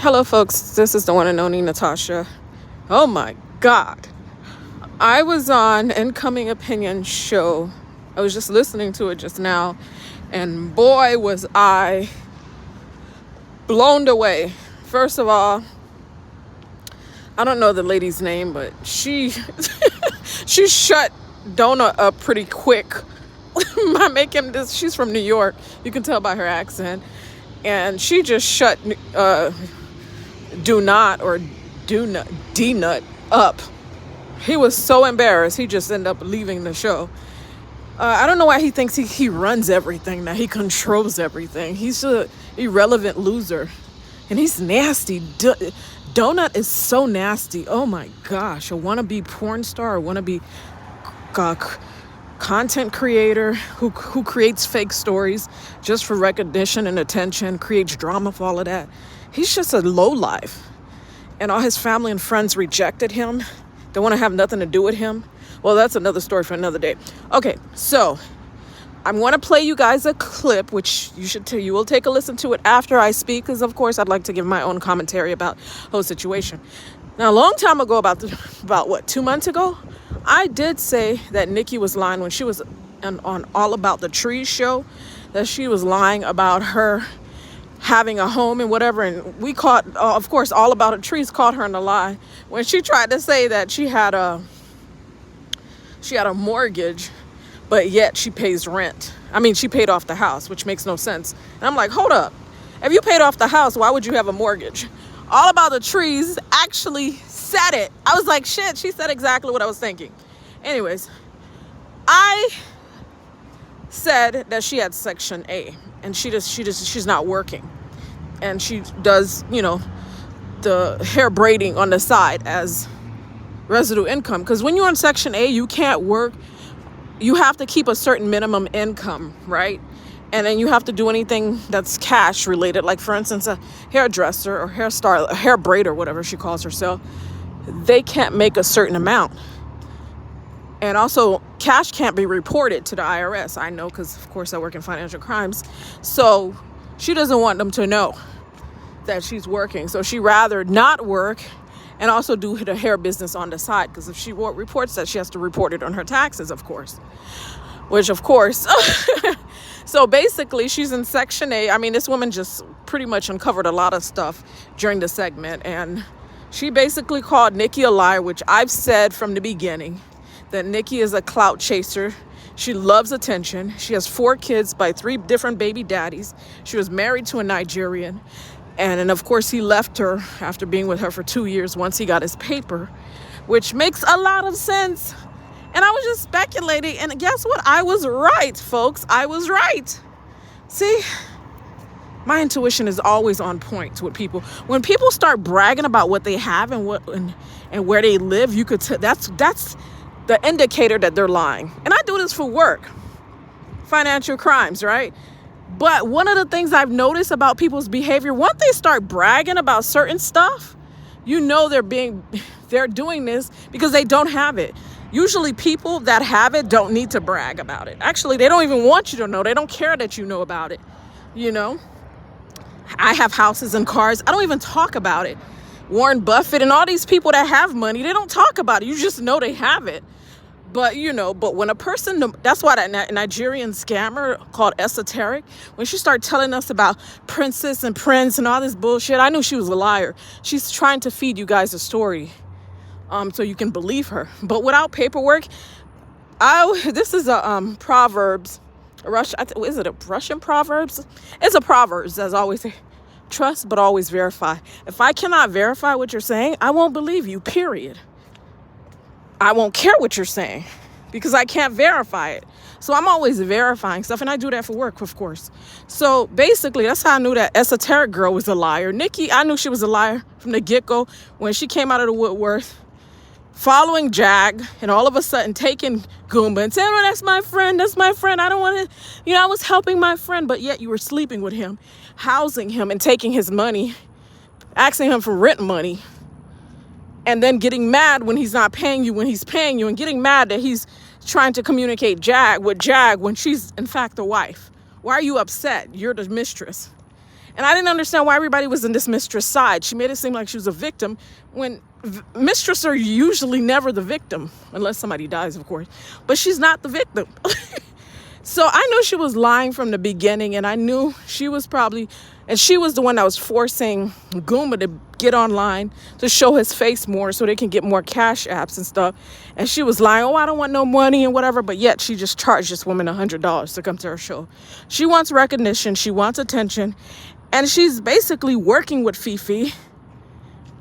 Hello, folks. This is the one and only Natasha. Oh my God. I was on Incoming Opinion show. I was just listening to it just now. And boy, was I blown away. First of all, I don't know the lady's name, but she shut Donut up pretty quick. I make him this. She's from New York. You can tell by her accent. And she just shut D-Nut up. He was so embarrassed. He just ended up leaving the show. I don't know why he thinks he runs everything, that he controls everything. He's an irrelevant loser. And he's nasty. Donut is so nasty. Oh my gosh. A wannabe porn star, a wannabe content creator who creates fake stories just for recognition and attention, creates drama for all of that. He's just a lowlife. And all his family and friends rejected him. They want to have nothing to do with him. Well, that's another story for another day. Okay, so I'm going to play you guys a clip, which you will take a listen to it after I speak, because of course I'd like to give my own commentary about the whole situation. Now, a long time ago, about 2 months ago, I did say that Nikki was lying when she was on All About the Trees show, that she was lying about her having a home and whatever. And we caught, of course, All About the Trees caught her in a lie when she tried to say that she had a mortgage, but yet she pays rent. I mean, she paid off the house, which makes no sense. And I'm like, hold up. If you paid off the house, why would you have a mortgage? All About the Trees actually said it. I was like, shit, she said exactly what I was thinking. Anyways, I said that she had Section A, and she's not working. And she does, the hair braiding on the side as residue income. Because when you're on Section A, you can't work. You have to keep a certain minimum income, right? And then you have to do anything that's cash related. Like, for instance, a hairdresser or hairstyle, a hair braider, whatever she calls herself. They can't make a certain amount. And also, cash can't be reported to the IRS. I know, because, of course, I work in financial crimes. So she doesn't want them to know that she's working. So she rather not work and also do the hair business on the side. Because if she reports that, she has to report it on her taxes, of course. Which, of course. So basically, she's in Section A. I mean, this woman just pretty much uncovered a lot of stuff during the segment. And she basically called Nikki a liar, which I've said from the beginning, that Nikki is a clout chaser. She loves attention. She has 4 kids by 3 different baby daddies. She was married to a Nigerian. And of course, he left her after being with her for 2 years once he got his paper, which makes a lot of sense. And I was just speculating. And guess what? I was right, folks. I was right. See, my intuition is always on point with people. When people start bragging about what they have and where they live, you could that's the indicator that they're lying. And I do this for work, financial crimes, right? But one of the things I've noticed about people's behavior, once they start bragging about certain stuff, they're doing this because they don't have it. Usually people that have it don't need to brag about it. Actually, they don't even want you to know. They don't care that you know about it. I have houses and cars. I don't even talk about it. Warren Buffett and all these people that have money, they don't talk about it. You just know they have it. But, but when a person, that's why that Nigerian scammer called Esoteric, when she started telling us about princess and prince and all this bullshit, I knew she was a liar. She's trying to feed you guys a story so you can believe her. But without paperwork, this is a Proverbs, is it a Russian Proverbs? It's a Proverbs, as I always say. Trust, but always verify. If I cannot verify what you're saying, I won't believe you, period. I won't care what you're saying because I can't verify it. So I'm always verifying stuff, and I do that for work, of course. So basically, that's how I knew that Esoteric girl was a liar. Nikki, I knew she was a liar from the get-go when she came out of the woodworth, following Jag, and all of a sudden taking Goomba and saying, oh, that's my friend, I don't want to, I was helping my friend, but yet you were sleeping with him, housing him and taking his money, asking him for rent money, and then getting mad when he's not paying you when he's paying you, and getting mad that he's trying to communicate with Jag when she's in fact the wife. Why are you upset? You're the mistress. And I didn't understand why everybody was in this Mistress side. She made it seem like she was a victim when Mistress are usually never the victim, unless somebody dies, of course. But she's not the victim. So I knew she was lying from the beginning, and I knew she was probably, and she was the one that was forcing Goomba to get online to show his face more so they can get more cash apps and stuff. And she was lying, oh, I don't want no money and whatever, but yet she just charged this woman $100 to come to her show. She wants recognition, she wants attention, and she's basically working with Fefe.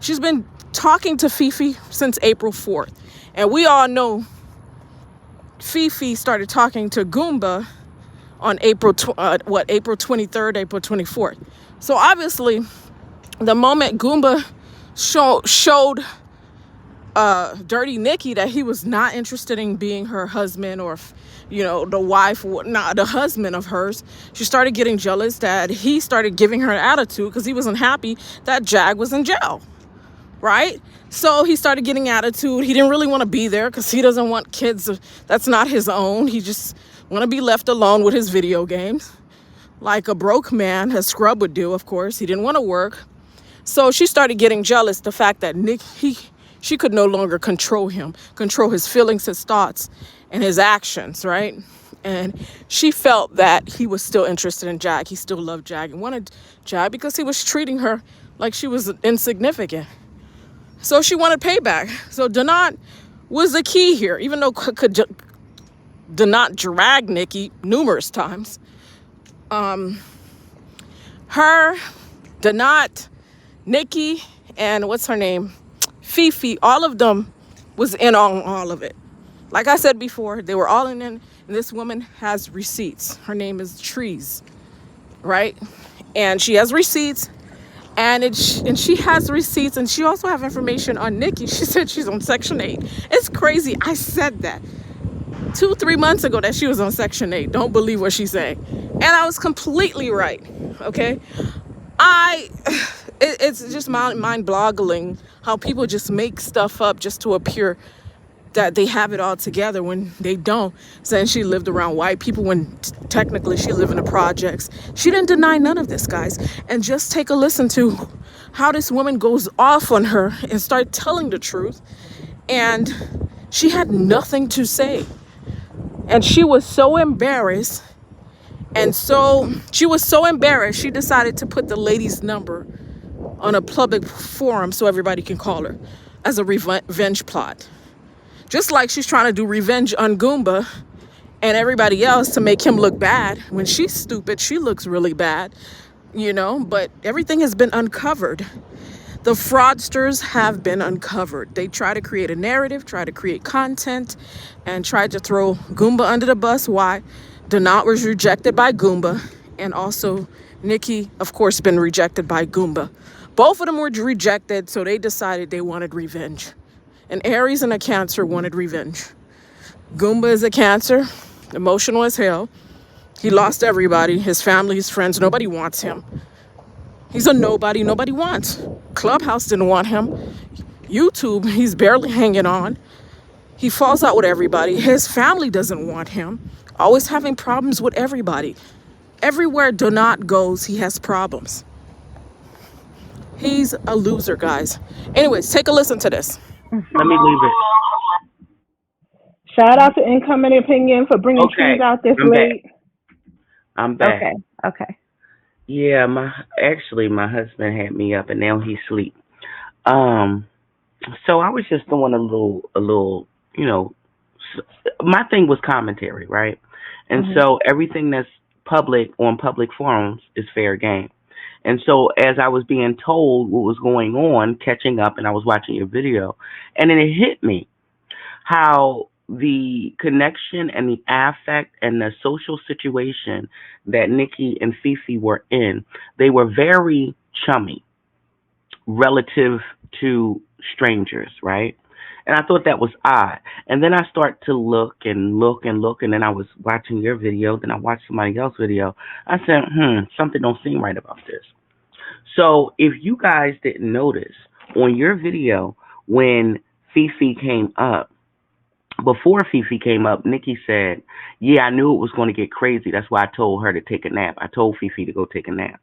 She's been talking to Fefe since April 4th. And we all know Fefe started talking to Goomba on April 23rd, April 24th. So obviously, the moment Goomba showed Dirty Nikki that he was not interested in being her husband or, the wife, not the husband of hers, she started getting jealous that he started giving her an attitude because he wasn't happy that Jag was in jail. Right? So he started getting attitude. He didn't really want to be there because he doesn't want kids that's not his own. He just want to be left alone with his video games. Like a broke man, as Scrub would do, of course. He didn't want to work. So she started getting jealous the fact that she could no longer control him, control his feelings, his thoughts, and his actions, right? And she felt that he was still interested in Jag. He still loved Jag and wanted Jag because he was treating her like she was insignificant. So she wanted payback. So Donat was the key here, even though Donat dragged Nikki numerous times. Donat, Nikki, and what's her name? Fefe, all of them was in on all of it. Like I said before, they were all in, and this woman has receipts. Her name is Trees, right? And she has receipts. And she has receipts, and she also have information on Nikki. She said she's on Section 8. It's crazy. I said that 2-3 months ago that she was on Section 8. Don't believe what she's saying. And I was completely right. Okay? It's just mind-boggling how people just make stuff up just to appear that they have it all together when they don't. Saying she lived around white people when technically she lived in the projects. She didn't deny none of this, guys. And just take a listen to how this woman goes off on her and start telling the truth. And she had nothing to say. And she was so embarrassed. And so she was so embarrassed, she decided to put the lady's number on a public forum so everybody can call her as a revenge plot. Just like she's trying to do revenge on Goomba and everybody else to make him look bad. When she's stupid, she looks really bad, but everything has been uncovered. The fraudsters have been uncovered. They try to create a narrative, try to create content, and try to throw Goomba under the bus. Why? Donat was rejected by Goomba, and also Nikki, of course, been rejected by Goomba. Both of them were rejected, so they decided they wanted revenge. An Aries and a Cancer wanted revenge. Goomba is a Cancer, emotional as hell. He lost everybody, his family, his friends. Nobody wants him. He's a nobody wants. Clubhouse didn't want him. YouTube, he's barely hanging on. He falls out with everybody. His family doesn't want him. Always having problems with everybody. Everywhere Donat goes, he has problems. He's a loser, guys. Anyways, take a listen to this. Let me leave it. Shout out to Incoming Opinion for bringing Trees out this late. I'm back. Okay. Yeah, my husband had me up and now he's asleep. So I was just doing a little, my thing was commentary, right? And so everything that's public on public forums is fair game. And so as I was being told what was going on, catching up, and I was watching your video, and then it hit me how the connection and the affect and the social situation that Nikki and Fefe were in, they were very chummy relative to strangers, right? And I thought that was odd. And then I start to look, and then I was watching your video, then I watched somebody else's video. I said, something don't seem right about this. So if you guys didn't notice, on your video, when Fefe came up, before Fefe came up, Nikki said, yeah, I knew it was going to get crazy. That's why I told her to take a nap. I told Fefe to go take a nap.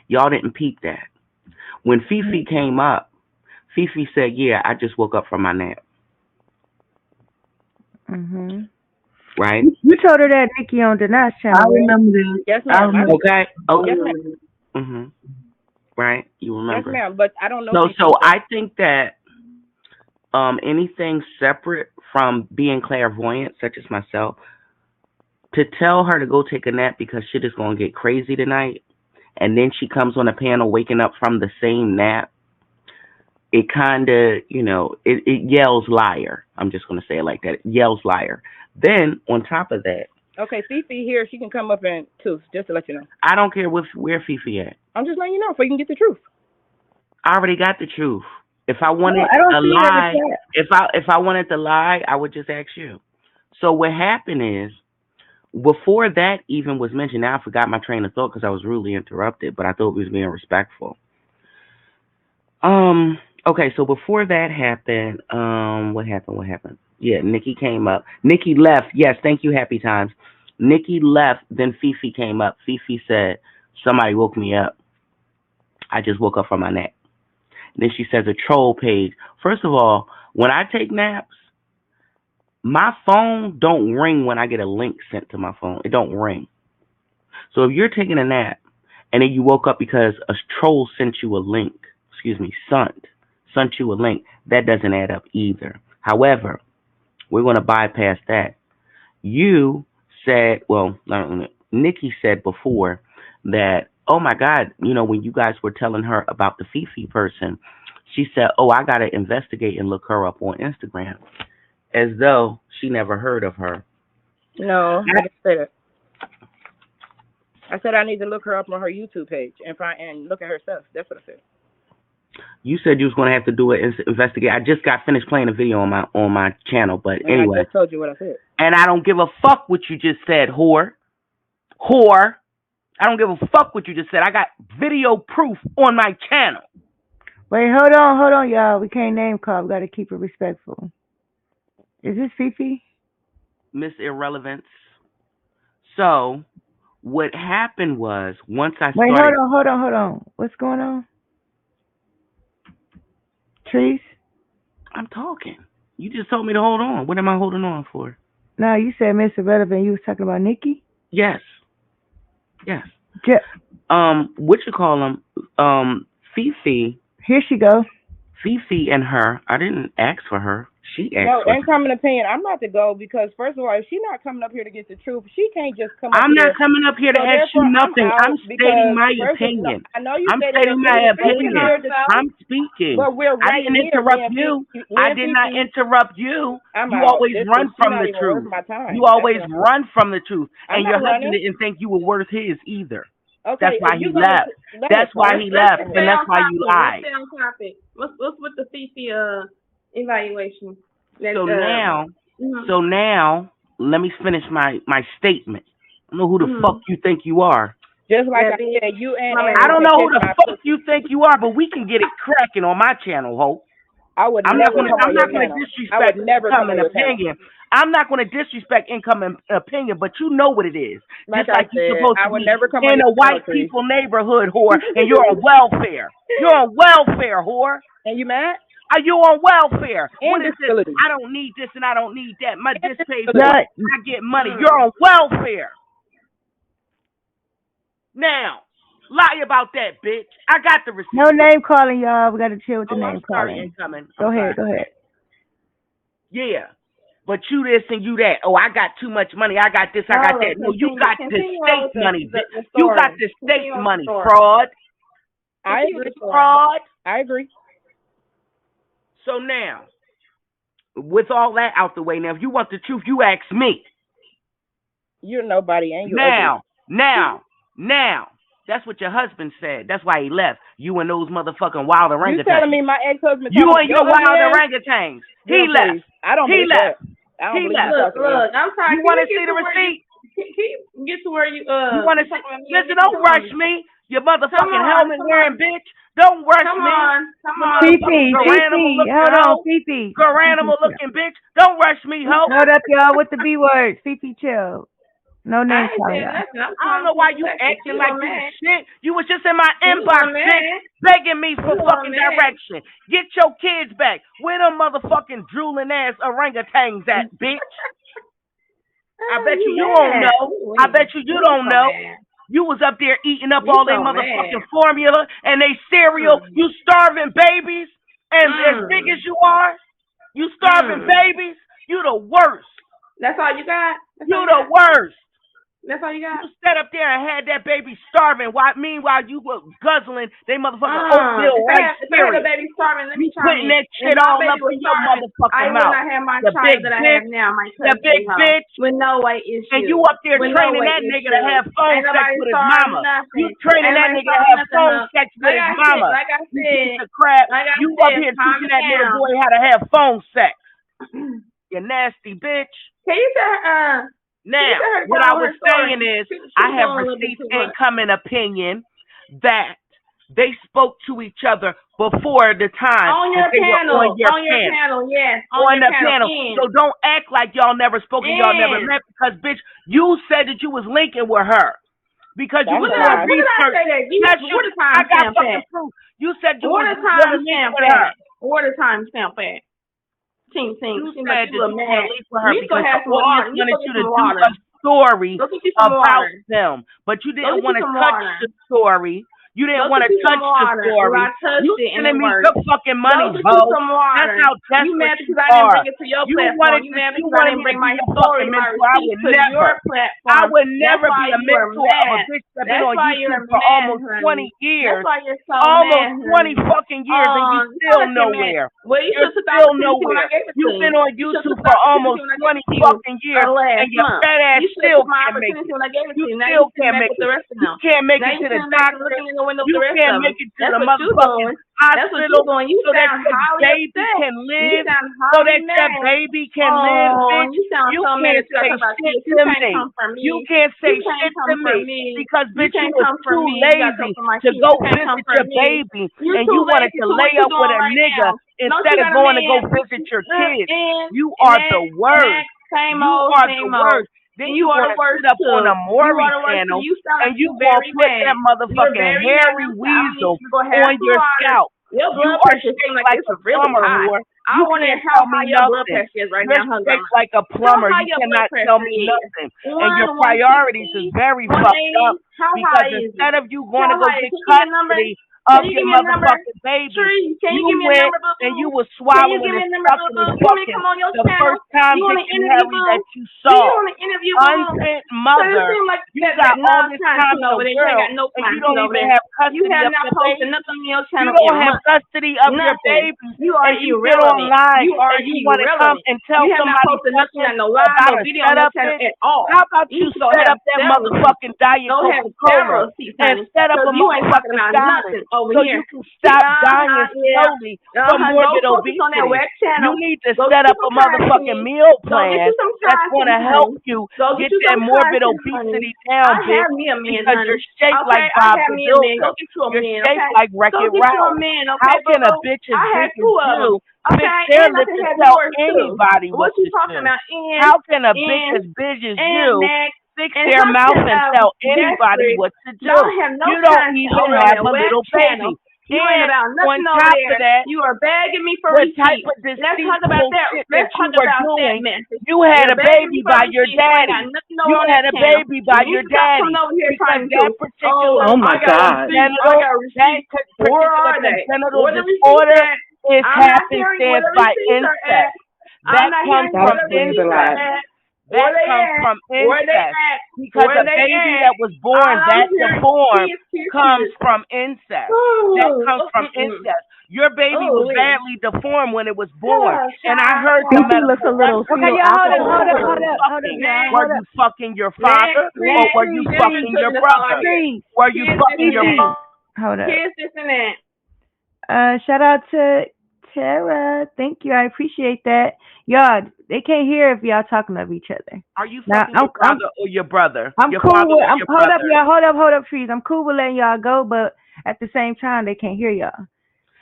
Y'all didn't peep that. When Fefe came up, Fefe said, "Yeah, I just woke up from my nap." Right? You told her that, Nikki, on Dana's channel. I remember this. Yes, ma'am. Okay. Yes, ma'am. Right? You remember? Yes, ma'am. But I don't know. So I think that anything separate from being clairvoyant, such as myself, to tell her to go take a nap because shit is going to get crazy tonight, and then she comes on a panel waking up from the same nap, it kind of, it yells liar. I'm just going to say it like that. It yells liar. Then, on top of that. Okay, Fefe here, she can come up and too, just to let you know. I don't care where Fefe at. I'm just letting you know so you can get the truth. I already got the truth. If I wanted a lie, if I wanted to lie, I would just ask you. So what happened is, before that even was mentioned, now I forgot my train of thought because I was rudely interrupted, but I thought we was being respectful. Okay, so before that happened, what happened? Yeah, Nikki came up. Nikki left. Yes, thank you, Happy Times. Nikki left, then Fefe came up. Fefe said, "Somebody woke me up. I just woke up from my nap." Then she says a troll page. First of all, when I take naps, my phone don't ring when I get a link sent to my phone. It don't ring. So if you're taking a nap and then you woke up because a troll sent you a link, sent you a link, that doesn't add up either. However, we're going to bypass that. You said, Nikki said before that, oh my God, when you guys were telling her about the Fefe person, she said, oh, I got to investigate and look her up on Instagram, as though she never heard of her. No, I didn't say that. I said I need to look her up on her YouTube page and look at her stuff. That's what I said. You said you was going to have to do an investigate. I just got finished playing a video on my channel, but anyway. I just told you what I said. And I don't give a fuck what you just said, whore. I don't give a fuck what you just said. I got video proof on my channel. Wait, hold on, y'all. We can't name call. We got to keep it respectful. Is this Fefe? Miss Irrelevance. So, what happened was, once I started... Wait, hold on. What's going on? Trees? I'm talking. You just told me to hold on. What am I holding on for? No, you said Miss Irrelevant. You was talking about Nikki? Yes. What you call them? Fefe. Here she go. Fefe and her. I didn't ask for her. She asked for her. No, incoming opinion. I'm about to go because, first of all, if she's not coming up here to get the truth, she can't just come up here. I'm not coming up here to ask you nothing. I'm stating my opinion. I know you I'm stating my opinion. I'm speaking. But we're right I didn't interrupt you. I did not interrupt you. You always run from the truth. You always run from the truth. And your husband didn't think you were worth his either. Okay, that's why he left. That's why he left, and that's why you lied. What's with the Fefe evaluation? So now, let me finish my statement. I don't know who the fuck you think you are. Just like I said, you and I don't know who the fuck you think you are, but we can get it cracking on my channel, Hope. I'm not going to disrespect incoming opinion. I'm not going to disrespect incoming opinion, but you know what it is. Like just like you're supposed to be in a white country. people neighborhood, whore, and you're on welfare. You're on welfare, whore. And you mad? You're on welfare. And what is this? I don't need this and I don't need that. My this pays I get money. You're on welfare. Now, lie about that, bitch. I got the receipt. No name calling, y'all. We got to chill with the name calling. Incoming. Go ahead. Yeah. But you this and you that. Oh, I got too much money. I got this. I got that. No, you got the state money. You got the state money. Fraud. I agree. Fraud. I agree. So now, with all that out the way, now, if you want the truth, you ask me. You're nobody, ain't you? Now. That's what your husband said. That's why he left. You and those motherfucking wild orangutans. You telling me my ex-husband? You and your wild orangutans. He left. I don't believe that. I don't believe that. Look, I'm sorry. You want to see the receipt? Can you get to where you You want to see? Listen, don't rush me. You motherfucking helmet wearing bitch. Don't rush me. Come on. Fefe, hold on, Fefe. Animal looking bitch. Don't rush me, ho. Hold up, y'all, with the B words. Fefe, chill. No name I ain't calling, saying y'all. nothing. I don't know why you acting like you mad. shit. You was just in my inbox, bitch, begging me for fucking direction. Get your kids back. Where them motherfucking drooling ass orangutans at, bitch? I bet you don't know. I bet you don't know. You was up there eating up all they motherfucking formula and they cereal. You starving babies, and as big as you are, you starving babies. You the worst. That's all you got? You the worst. That's all you got? You sat up there and had that baby starving. Meanwhile, you were guzzling they motherfucking oatmeal rice cereal. If I had a baby starving, let me try putting that shit all up in your motherfucking mouth. I would not have my child that I have now, my cousin, the big bitch, with no weight issue. And you up there training that nigga to have phone sex with his mama. You training that nigga to have phone sex with his mama. Like I said, you piece of crap. You up here teaching that little boy how to have phone sex. You nasty bitch. Can you tell Now, what I was saying is, I have received incoming opinion that they spoke to each other before the time on your panel. Yes, on the panel. So don't act like y'all never spoke and y'all never met, because bitch, you said that you was linking with her because you was doing research. I got fucking proof. You said you was linking with her. What a time stamp at? You said that you were link with her because the audience wanted you to do a story about them, but you didn't want to touch the story. You didn't want to touch the story. You sending me your fucking money, ho. That's how desperate you mad because I didn't bring it to your platform. You mad because I didn't bring my story, my receipt to your platform. I would never be a mentor of a bitch that's been on YouTube for almost 20 years. That's why you're so almost 20 fucking years and you still nowhere. Well, you're still nowhere. You've been on YouTube for almost 20 fucking years and your fat ass still can't make it. You still can't make it. You can't make it to the doctor. You can't make it to the motherfucking hospital so that your baby can live. So that your baby can live, bitch. You can't say shit to me. You can't say shit to me because, bitch, you was too lazy to go visit your baby and you wanted to lay up with a nigga instead of going to go visit your kids. You are the worst. You are the worst. Then you want to sit up on a MAURY channel and you gonna put that motherfucking hairy weasel on your scalp. Your blood pressure seems like it's really high. I want to know how high your blood pressure is right now. You're shaped like a plumber. You cannot tell me nothing. And your priorities is very fucked up because instead of you going to go get custody of your motherfucking baby, you went and you was swallowing and sucking and fucking the first time Dick and Harry that you saw. Unfit mother, you got all this time in the world and you don't even have custody of your baby. You don't have custody of your baby and you get online or you want to come and tell somebody something about a setup bitch. How about you set up that motherfucking Diet Coca-Cola and set up a motherfucking diet so you can stop dying slowly from morbid obesity. You need to set up a motherfucking meal plan that's going to help you get that morbid obesity down, bitch, because you're shaped like Bob the Builder. You're shaped like Wreck-It Ralph. How can a bitch as big as you fix their lips and tell anybody what to do? How can a bitch as big as you fix their mouth and tell anybody what to do? You don't even have a little baby. You ain't about nothing on top of that. You are begging me for receipts. Let's talk about that. Let's talk about that message. You had a baby by your daddy. You had a baby by your daddy. Because that particular genital disorder is happenstance by incest. That comes from incest. That comes from incest. Because a baby that was born that deformed comes from incest. That comes from incest. Your baby was badly deformed when it was born. And I heard the medical record. Hold up. Were you fucking your father or were you fucking your brother? Were you fucking your brother? Hold up. Here's this and that. Shout out to Tara. Thank you. I appreciate that. Y'all, they can't hear if y'all talking of each other. Are you fucking your father or your brother? I'm your cool with hold up, y'all. Hold up, trees. I'm cool with letting y'all go, but at the same time they can't hear y'all.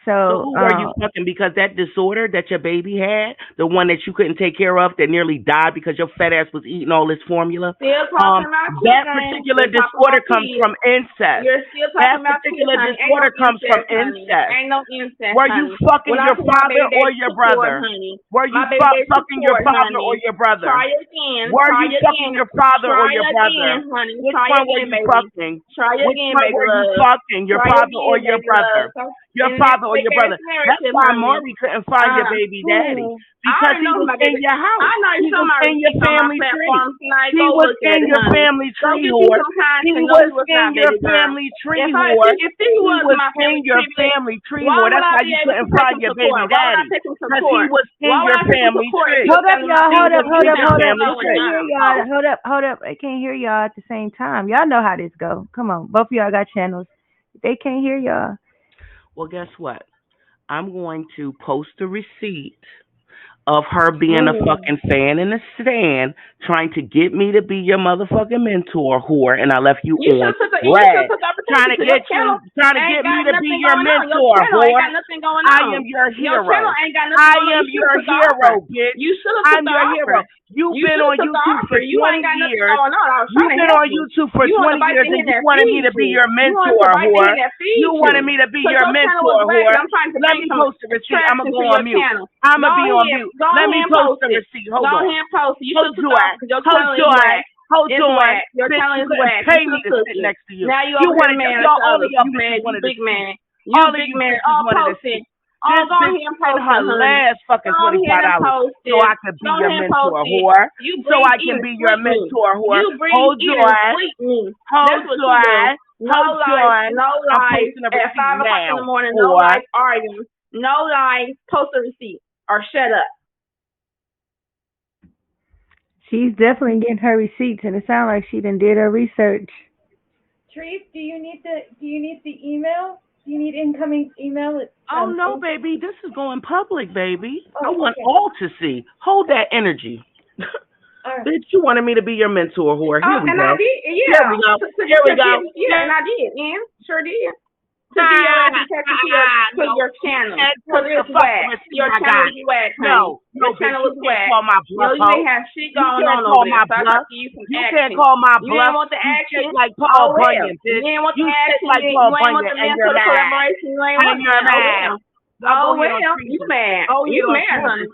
So who were you fucking? Because that disorder that your baby had, the one that you couldn't take care of, that nearly died because your fat ass was eating all this formula. That particular disorder comes from incest. You're still talking about kids, particular honey. disorder comes from incest. Ain't no incest. Were you fucking your father or your brother? Were you fucking your father or your brother? Try again. Were you fucking your father or your brother? Which one were you fucking? Try Which again, one baby were you love. fucking? Your Try father or again, your baby brother? love. Your father or your brother. That's why MAURY couldn't find your baby daddy. Because he was in your house. He was in your family tree. He was in your family tree, whore. He was in your family tree, whore. He was in your family tree, whore. That's why you couldn't find your baby daddy. Because he was in your family tree. Hold up, y'all. Hold up. I can't hear y'all at the same time. Y'all know how this go. Come on. Both of y'all got channels. They can't hear y'all. Well, guess what? I'm going to post a receipt of her being a fucking fan in the stand, trying to get me to be your motherfucking mentor, whore, and I left you on red. Trying to get me to be your mentor, whore. I am your hero. I am your hero, bitch. I'm your hero. You've been on YouTube for 20 years. You've been on YouTube for 20 years and you wanted me to be your mentor, whore. You wanted me to be your mentor, whore. Let me post the receipt. I'm going to go on mute. I'm going to be on mute. Let me post the receipt. Hold on. Go ahead and post it. You should Hold on. Your talent is whack. Pay me to sit next to you. Now you wanted man. all of y'all You big man. All of you bitches wanted to see. This bitch spent her last fucking $25 so I could be your mentor, whore. So I can be your mentor, whore. Hold on. No lies. At 5 o'clock in the morning, no lies arguing. No lies. Post a receipt or shut up. She's definitely getting her receipts, and it sounds like she done did her research. Trees, do you need the email? Do you need incoming email? Oh no, baby, this is going public, baby. I want all to see. Hold that energy. Right. Bitch, you wanted me to be your mentor, whore. Here we go. I did. Yeah. Here we go. Yeah, and I did. And sure did. To your channel. Because it's whack. Your channel is whack, honey. Your channel is whack. You may have shit going on over there. You can't call my bluff. You ain't want the action. Like Paul Bunyan, bitch. You ain't want the action. Like Paul Bunyan, and you're mad. And you're mad. Oh, well, you mad. Oh, you mad, honey.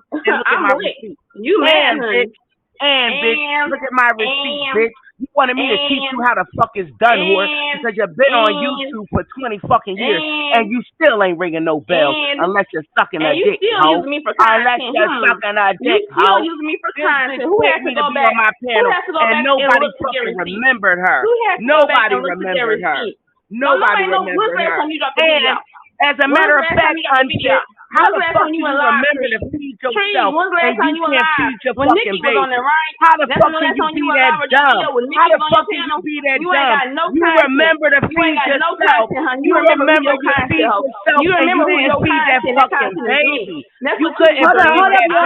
I'm lit. You mad, honey. And bitch, look at my receipt, bitch. You wanted me to teach you how the fuck it's done, whore, because you've been on YouTube for 20 fucking years, and you still ain't ringing no bell unless you're sucking a dick, ho. Unless you're sucking a dick, ho. You still using me for content. Who has to go back on my panel, and nobody fucking remembered her. Nobody remembered her. Nobody remembered her. And as a matter of fact, unshit, how the fuck do you remember to feed yourself and you can't feed your fucking baby? How the fuck can you be that dumb? How the fuck can you be that dumb? You remember to feed yourself. You remember you feed yourself and you didn't feed that fucking baby. You couldn't feed that baby.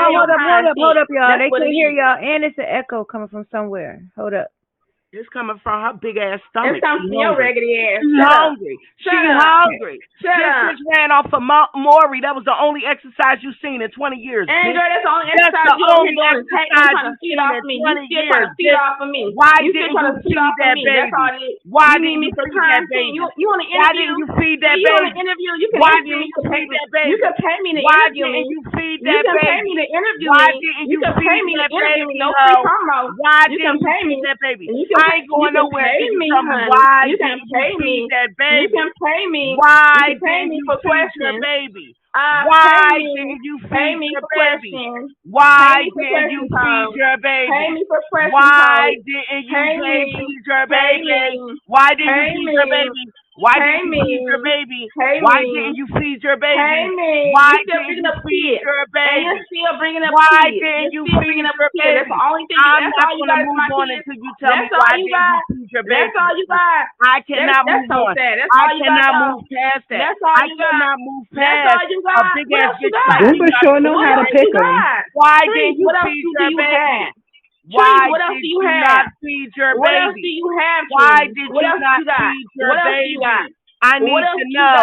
Hold up, y'all. They can hear y'all, and it's an echo coming from somewhere. Hold up. It's coming from her big ass stomach. It's coming from your raggedy ass. She's hungry. She's hungry. Shut up. This bitch ran off of MAURY. That was the only exercise you've seen in 20 years. And girl, that's the only exercise you've seen in 20 years. You still trying to feed off of me. Why didn't you feed that baby? Why didn't you feed that baby? You want to interview? Why didn't you feed that baby? You want to interview? You can interview me. You can pay me to interview me. Why didn't you feed that baby? You can pay me to interview me. Why didn't you feed that baby? No free promo. Why didn't you feed that baby? I ain't going nowhere. Why didn't you feed that baby? You can pay me. Why didn't you feed your baby? Why didn't you feed your baby? Why didn't you feed your baby? Pay me for questions. Why didn't you feed your baby? Why didn't you feed your baby? Why didn't you feed your baby? Why didn't you feed your baby? Why didn't you feed your baby? And you're still bringing up why kids. didn't you You're feed your baby? That's the only thing. I'm not going to move on until you tell me why didn't you feed your baby. That's all you got. I cannot move on. I cannot move past that. That's all I you got. cannot move That's past all you got. a big ass bitch like Goomba sure know how to pick them. Why didn't you feed your baby? Why did you not feed your baby? What else do you have? Why did you not feed your baby? I need to know.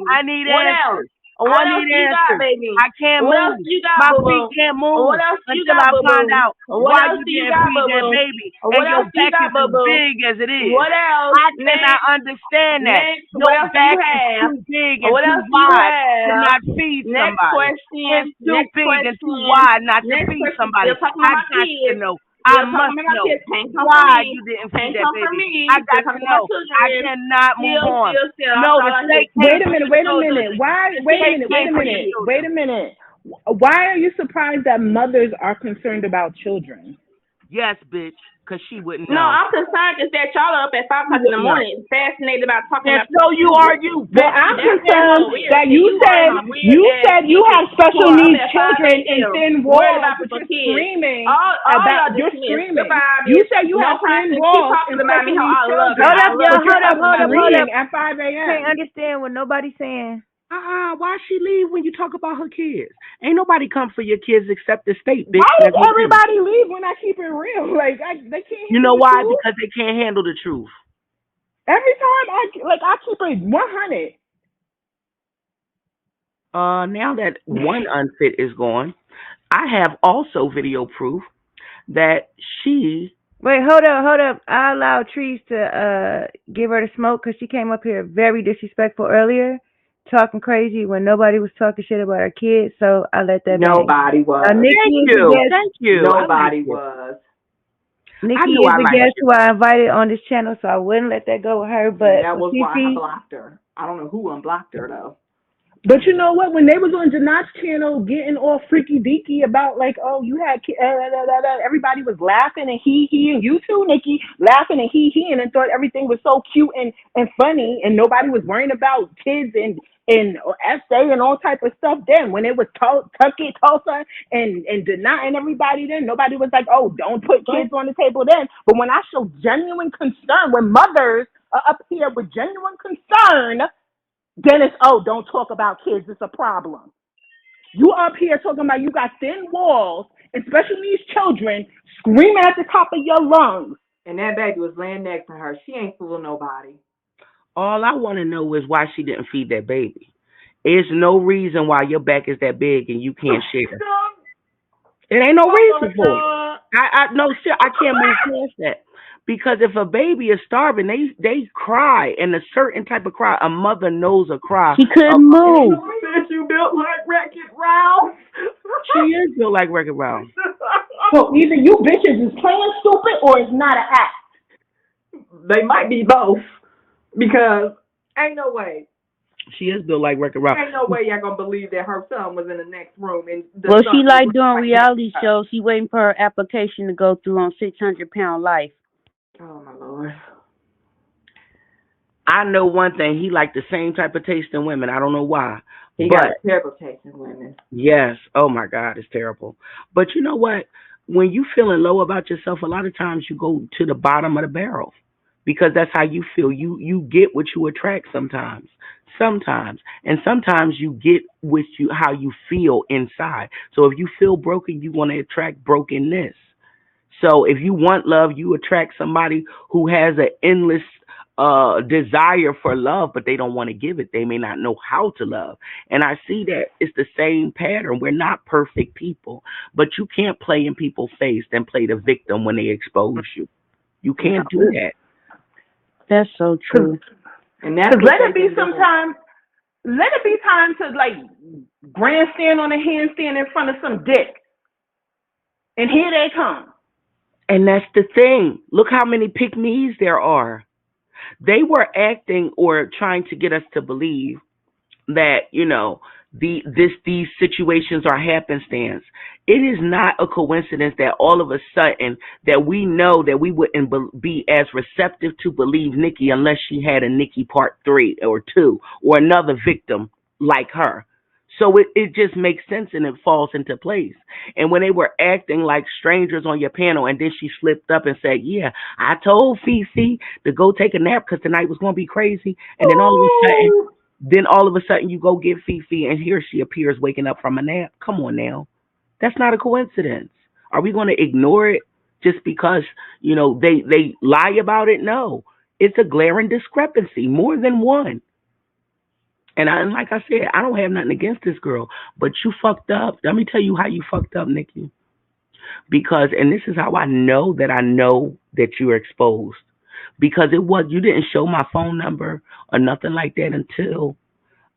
I need answers. What else you got, baby? I can't What move. else you got, My boo feet boo? can't move What else you until got, I boo find boo? out What why else you you didn't got, feed boo that boo? baby. What And your else you back got, is boo as boo? big as it is. What else? I cannot Next. understand that. Next. Your What else do you back is have? too big and What too else do you wide to have? not feed Next somebody. question. It's too Next big and too question. wide not to Next feed question. somebody. Still talking I about my got to kids. know. I Still talking must about my know kids. Can't come for why me. you didn't Can't feed that come for baby. me. I Still got to talking about know. my I children. cannot move on. Still. No, That's the all I state say. came Wait a for minute, your wait a children. minute. Why? The Wait a state minute, wait came a for your minute, wait children. a minute. Why are you surprised that mothers are concerned about children? Yes, bitch, because she wouldn't No, know. I'm concerned is that y'all are up at 5 o'clock in the morning, fascinated about talking And about. so you are you, bitch. Well, I'm That's concerned weird. that You you are weird ass said you bitches have who special are up needs at 5 children and a.m. thin worried walls, about but people's you're kids. screaming All y'all you're dismissed. screaming. Goodbye, You bitch. said you No have thin person. Keep walls talking and about me special how needs I love children. you. Hold I up, love but you. you're Talking about me. agreeing at 5 Can't a.m. understand what nobody's saying. Why she leave when you talk about her kids? Ain't nobody come for your kids except the state, bitch. Why does That's what it is. everybody leave when I keep it real? Like they can't You handle know the why? truth. Because they can't handle the truth. Every time I keep it 100. Now that one unfit is gone, I have also video proof that she. Wait, hold up. I allowed Trees to give her the smoke because she came up here very disrespectful earlier, talking crazy when nobody was talking shit about her kids. So I let that bang. Nobody was. Nikki Thank is the you. guest. Thank you. Nobody I was. Nikki knew is I the liked guest you. who I invited on this channel, so I wouldn't let that go with her. But That was why I Fifi, blocked her. I don't know who unblocked her though. But you know what? When they was on Janat's channel getting all freaky deaky about like, oh, you had everybody was laughing and he and you too, Nikki, laughing and he and thought everything was so cute and funny and nobody was worrying about kids and essay and all type of stuff. Then when it was Tucky, Tulsa and Janat and everybody, then nobody was like, oh, don't put kids on the table then. But when I show genuine concern, when mothers are up here with genuine concern, then it's, oh, don't talk about kids. It's a problem. You up here talking about you got thin walls, especially these children, screaming at the top of your lungs. And that baby was laying next to her. She ain't fooling nobody. All I want to know is why she didn't feed that baby. There's no reason why your back is that big and you can't share. It ain't no reason for it. I no shit. I can't move past that. Because if a baby is starving, they cry, and a certain type of cry, a mother knows a cry. she couldn't move. Bitch, you built like Wreck-It Ralph. She is built like Wreck-It Ralph. So either you bitches is playing stupid or it's not an act. They might be both. Because ain't no way. She is built like Wreck-It Ralph. Ain't no way y'all gonna believe that her son was in the next room. And Well, she like doing reality shows. She waiting for her application to go through on 600-pound life. Oh my Lord. I know one thing. He liked the same type of taste in women. I don't know why. He got a terrible taste in women. Yes. Oh my God, it's terrible. But you know what? When you feeling low about yourself, a lot of times you go to the bottom of the barrel because that's how you feel. You get what you attract sometimes. And sometimes you get with you how you feel inside. So if you feel broken, you want to attract brokenness. So if you want love, you attract somebody who has an endless desire for love, but they don't want to give it. They may not know how to love. And I see that it's the same pattern. We're not perfect people, but you can't play in people's face and play the victim when they expose you. You can't do that. That's so true. And that's let it be sometime. Let it be time to like grandstand on a handstand in front of some dick. And here they come. And that's the thing. Look how many pick-me's there are. They were acting or trying to get us to believe that, you know, these situations are happenstance. It is not a coincidence that all of a sudden that we know that we wouldn't be as receptive to believe Nikki unless she had a Nikki part 3 or 2 or another victim like her. So it just makes sense and it falls into place. And when they were acting like strangers on your panel and then she slipped up and said, yeah, I told Fefe to go take a nap because tonight was going to be crazy. And then all of a sudden you go get Fefe and here she appears waking up from a nap. Come on now. That's not a coincidence. Are we going to ignore it just because, you know, they lie about it? No. It's a glaring discrepancy, more than one. And like I said, I don't have nothing against this girl, but you fucked up. Let me tell you how you fucked up, Nikki. Because, and this is how I know that you're exposed. Because you didn't show my phone number or nothing like that until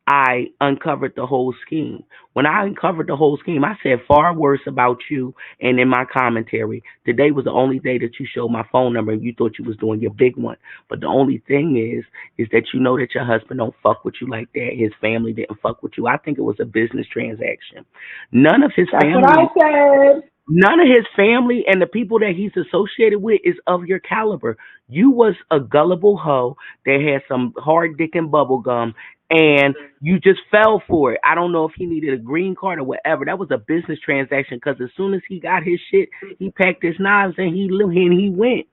I uncovered the whole scheme. When I uncovered the whole scheme, I said far worse about you. And in my commentary, today was the only day that you showed my phone number and you thought you was doing your big one. But the only thing is that you know that your husband don't fuck with you like that. His family didn't fuck with you. I think it was a business transaction. None of his family. That's what I said. None of his family and the people that he's associated with is of your caliber. You was a gullible hoe that had some hard dick and bubble gum, and you just fell for it. I don't know if he needed a green card or whatever. That was a business transaction because as soon as he got his shit, he packed his knives and he went.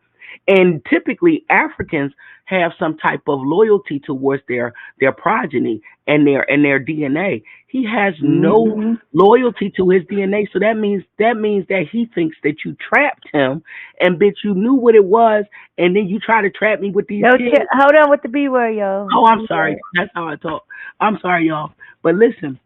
And typically Africans have some type of loyalty towards their progeny and their DNA. He has no loyalty to his DNA, so that means that he thinks that you trapped him, and bitch, you knew what it was, and then you try to trap me with these kids. Hold on with the B word, y'all. Oh, I'm sorry. That's how I talk. I'm sorry, y'all. But listen.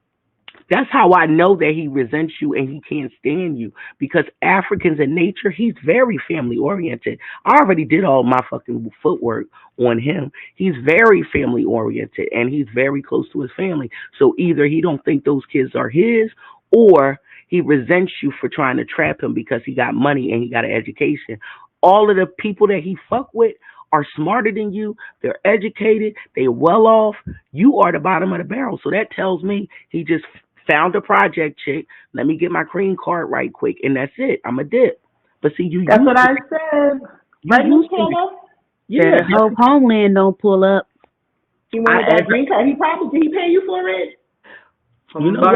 That's how I know that he resents you and he can't stand you, because Africans in nature, he's very family oriented. I already did all my fucking footwork on him. He's very family oriented and he's very close to his family. So either he don't think those kids are his, or he resents you for trying to trap him because he got money and he got an education. All of the people that he fuck with are smarter than you. They're educated. They're well off. You are the bottom of the barrel. So that tells me he just found a project chick. Let me get my green card right quick, and that's it. I'm a dip. But see, that's what I said. Right, Yeah, hope Homeland don't pull up. He wanted that green card. Did he pay you for it? You know what?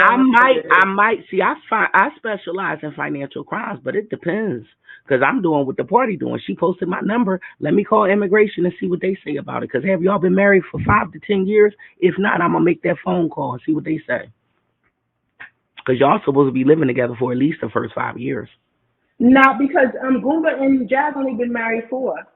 I might see. I specialize in financial crimes, but it depends, because I'm doing what the party doing. She posted my number. Let me call immigration and see what they say about it. Because have y'all been married for 5 to 10 years? If not, I'm gonna make that phone call and see what they say. Because y'all supposed to be living together for at least the first 5 years. Not because Goomba and Jazz only been married 4.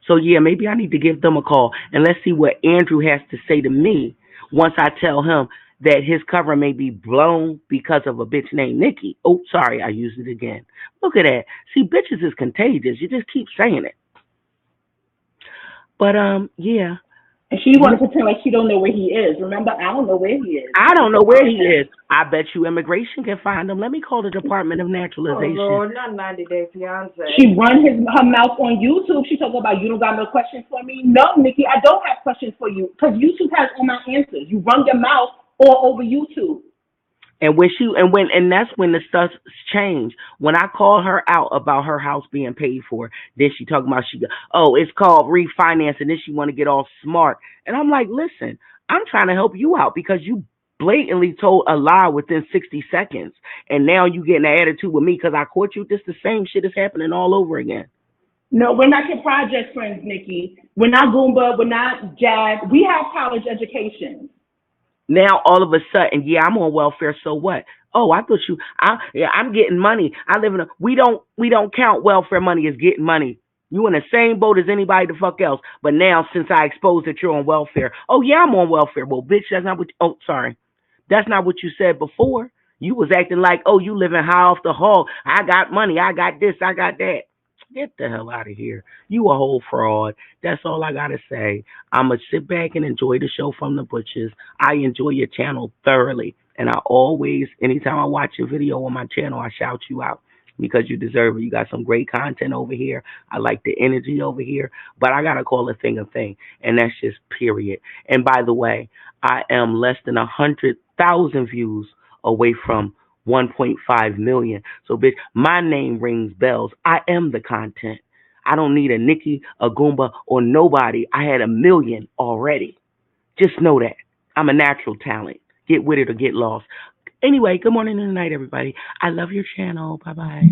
So yeah, maybe I need to give them a call and let's see what Andrew has to say to me once I tell him that his cover may be blown because of a bitch named Nikki. Oh, sorry, I used it again. Look at that. See, bitches is contagious. You just keep saying it. But yeah. And she wants to pretend like she don't know where he is. Remember, I don't know where he is. I don't know where he is. I bet you immigration can find him. Let me call the Department of Naturalization. Oh, Lord, not 90 Day Fiance. She run her mouth on YouTube. She talking about, you don't got no questions for me. No, Nikki, I don't have questions for you, because YouTube has all my answers. You run your mouth all over YouTube. And that's when the stuff changed. When I called her out about her house being paid for, then she talking about it's called refinancing. Then she want to get all smart. And I'm like, listen, I'm trying to help you out because you blatantly told a lie within 60 seconds. And now you getting an attitude with me because I caught you. This the same shit is happening all over again. No, we're not your project friends, Nikki. We're not Goomba. We're not Jazz. We have college education. Now all of a sudden, yeah, I'm on welfare. So what? Oh, I thought I'm getting money. I live in we don't count welfare money as getting money. You in the same boat as anybody the fuck else. But now since I exposed that you're on welfare, oh yeah, I'm on welfare. Well, bitch, that's not what. That's not what you said before. You was acting like, oh, you living high off the hog. I got money. I got this. I got that. Get the hell out of here. You a whole fraud. That's all I got to say. I'm going to sit back and enjoy the show from the butchers. I enjoy your channel thoroughly. And I always, anytime I watch a video on my channel, I shout you out because you deserve it. You got some great content over here. I like the energy over here. But I got to call a thing a thing. And that's just period. And by the way, I am less than 100,000 views away from 1.5 million. So, bitch, my name rings bells. I am the content. I don't need a Nikki, a Goomba, or nobody. I had 1 million already. Just know that. I'm a natural talent. Get with it or get lost. Anyway, good morning and good night, everybody. I love your channel. Bye-bye.